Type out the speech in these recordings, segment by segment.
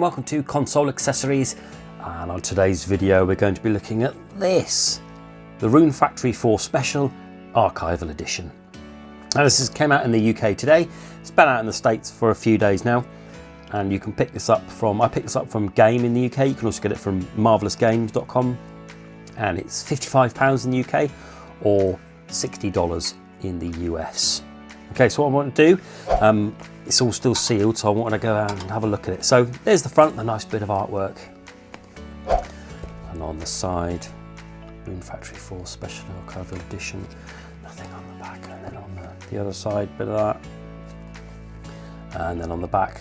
and welcome to Console Accessories, and on today's video we're going to be looking at this, the Rune Factory 4 Special Archival Edition. Now this came out in the UK today. It's been out in the States for a few days now, and you can pick this up from, I picked this up from Game in the UK. You can also get it from marvellousgames.com, and it's £55 in the UK or $60 in the US. Okay, so what I want to do, it's all still sealed, so I want to go out and have a look at it. So there's the front, a nice bit of artwork. And on the side, Rune Factory 4 Special Archival Edition. Nothing on the back, and then on the other side, bit of that. And then on the back,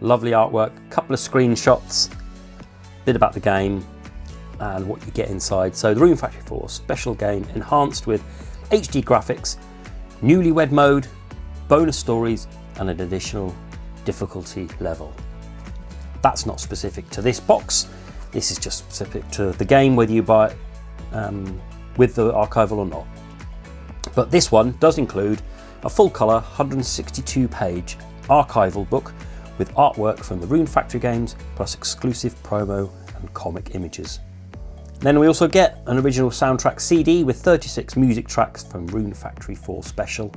lovely artwork, couple of screenshots, bit about the game and what you get inside. So the Rune Factory 4 Special game, enhanced with HD graphics, newlywed mode, bonus stories, and an additional difficulty level. That's not specific to this box. This is just specific to the game, whether you buy it with the archival or not. But this one does include a full colour 162 page archival book with artwork from the Rune Factory games, plus exclusive promo and comic images. Then we also get an original soundtrack CD with 36 music tracks from Rune Factory 4 Special.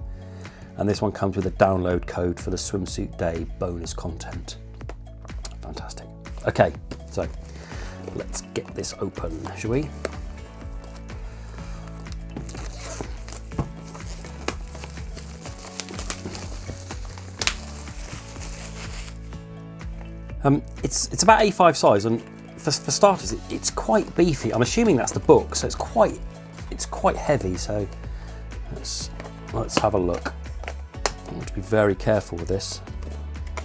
And this one comes with a download code for the Swimsuit Day bonus content. Fantastic. Okay, so let's get this open, shall we? It's about A5 size, and for starters, it's quite beefy. I'm assuming that's the book, so it's quite heavy. So let's have a look. I want to be very careful with this.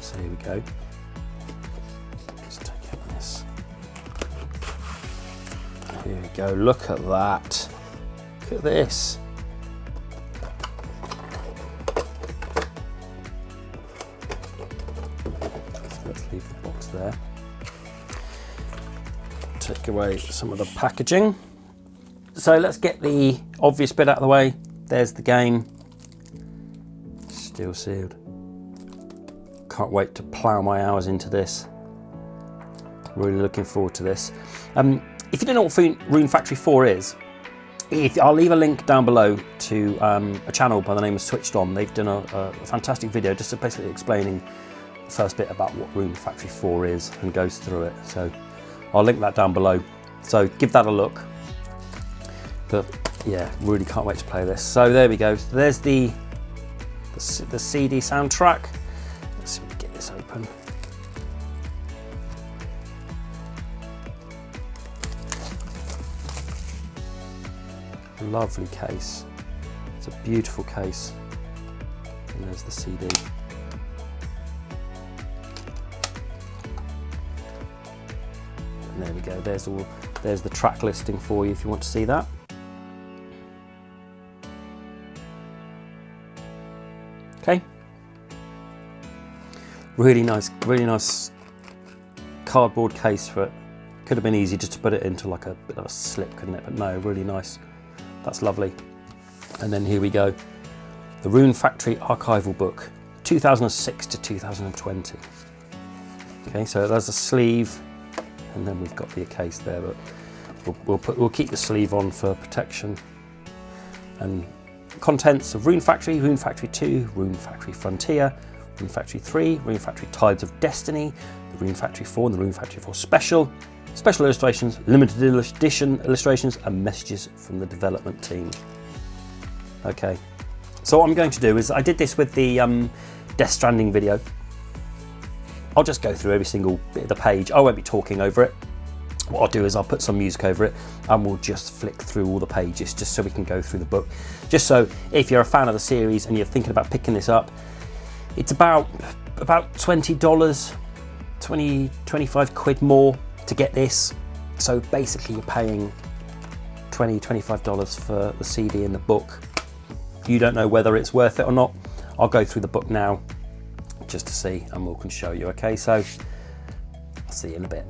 So here we go. Let's take out this. Here we go. Look at that. Look at this. So let's leave the box there. Take away some of the packaging. So let's get the obvious bit out of the way. There's the game. Still sealed. Can't wait to plough my hours into this. Really looking forward to this. If you don't know what Rune Factory 4 is, I'll leave a link down below to a channel by the name of SwitchedOn. They've done a fantastic video just basically explaining the first bit about what Rune Factory 4 is and goes through it. So I'll link that down below. So give that a look. But yeah, really can't wait to play this. So there we go. So there's the CD soundtrack. Let's see if we can get this open. Lovely case. It's a beautiful case. And there's the CD. And there we go. There's the track listing for you if you want to see that. Okay. Really nice cardboard case for it. Could have been easy just to put it into like a bit of a slip, couldn't it? But no, really nice. That's lovely. And then here we go. The Rune Factory Archival Book, 2006 to 2020. Okay, so there's a sleeve, and then we've got the case there, but we'll keep the sleeve on for protection. And contents of Rune Factory, Rune Factory 2, Rune Factory Frontier, Rune Factory 3, Rune Factory Tides of Destiny, the Rune Factory 4 and the Rune Factory 4 Special, special illustrations, limited edition illustrations, and messages from the development team. Okay, so what I'm going to do is, I did this with the Death Stranding video. I'll just go through every single bit of the page. I won't be talking over it. What I'll do is I'll put some music over it, and we'll just flick through all the pages just so we can go through the book. Just so if you're a fan of the series and you're thinking about picking this up, it's about $20, 25 quid more to get this. So basically you're paying $25 for the CD and the book. You don't know whether it's worth it or not. I'll go through the book now just to see, and we can show you. Okay, so I'll see you in a bit.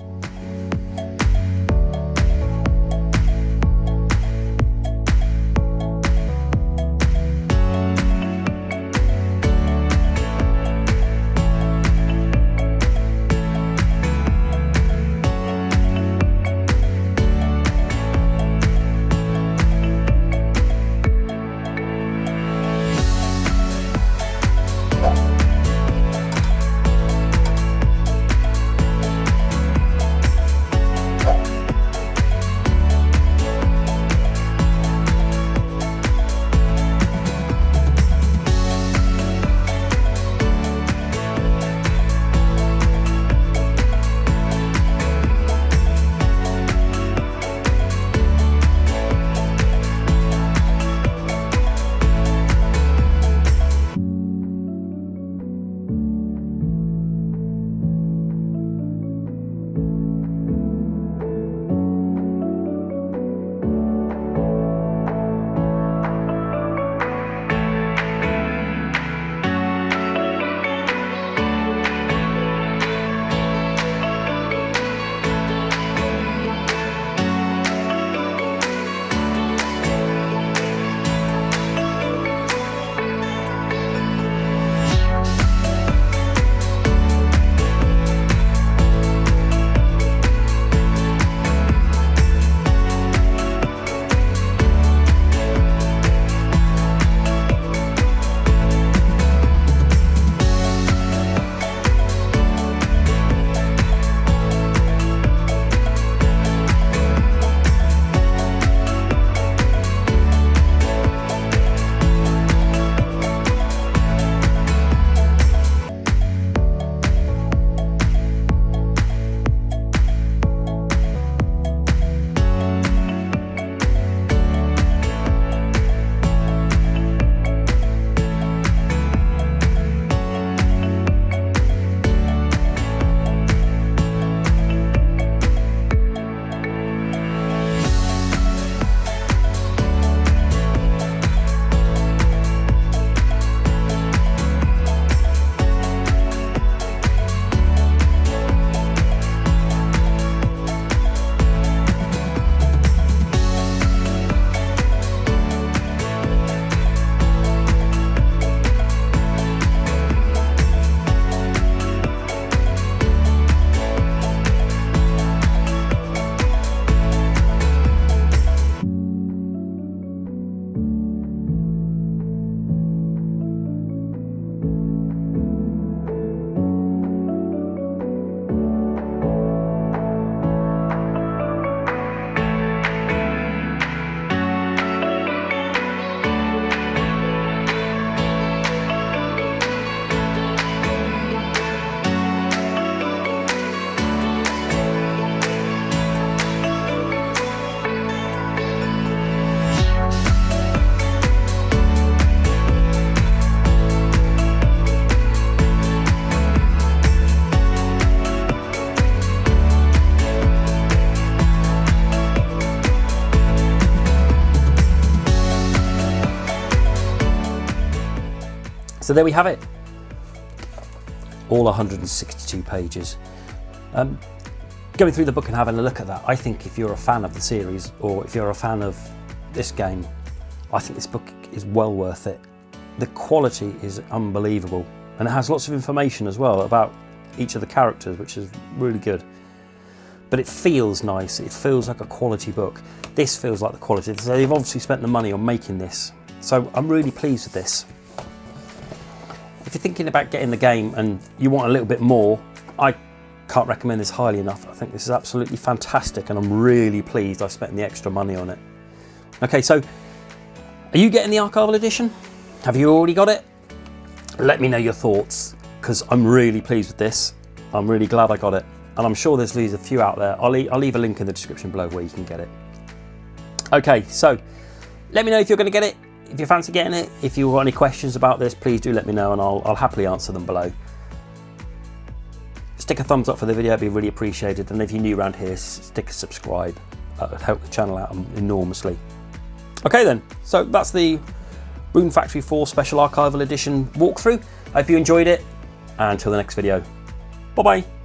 So there we have it. All 162 pages. Going through the book and having a look at that, I think if you're a fan of the series, or if you're a fan of this game, I think this book is well worth it. The quality is unbelievable, and it has lots of information as well about each of the characters, which is really good. But it feels nice, it feels like a quality book. This feels like the quality. So they've obviously spent the money on making this. So I'm really pleased with this. If you're thinking about getting the game and you want a little bit more, I can't recommend this highly enough. I think this is absolutely fantastic, and I'm really pleased I spent the extra money on it. Okay, so are you getting the Archival Edition? Have you already got it? Let me know your thoughts, because I'm really pleased with this. I'm really glad I got it, and I'm sure there's a few out there. I'll leave a link in the description below where you can get it. Okay, so let me know if you're going to get it, if you fancy getting it. If you've got any questions about this, please do let me know, and I'll happily answer them below. Stick a thumbs up for the video, it'd be really appreciated, and if you're new around here, stick a subscribe. That would help the channel out enormously. Okay then, so that's the Rune Factory 4 Special Archival Edition walkthrough. I hope you enjoyed it, and until the next video, bye bye.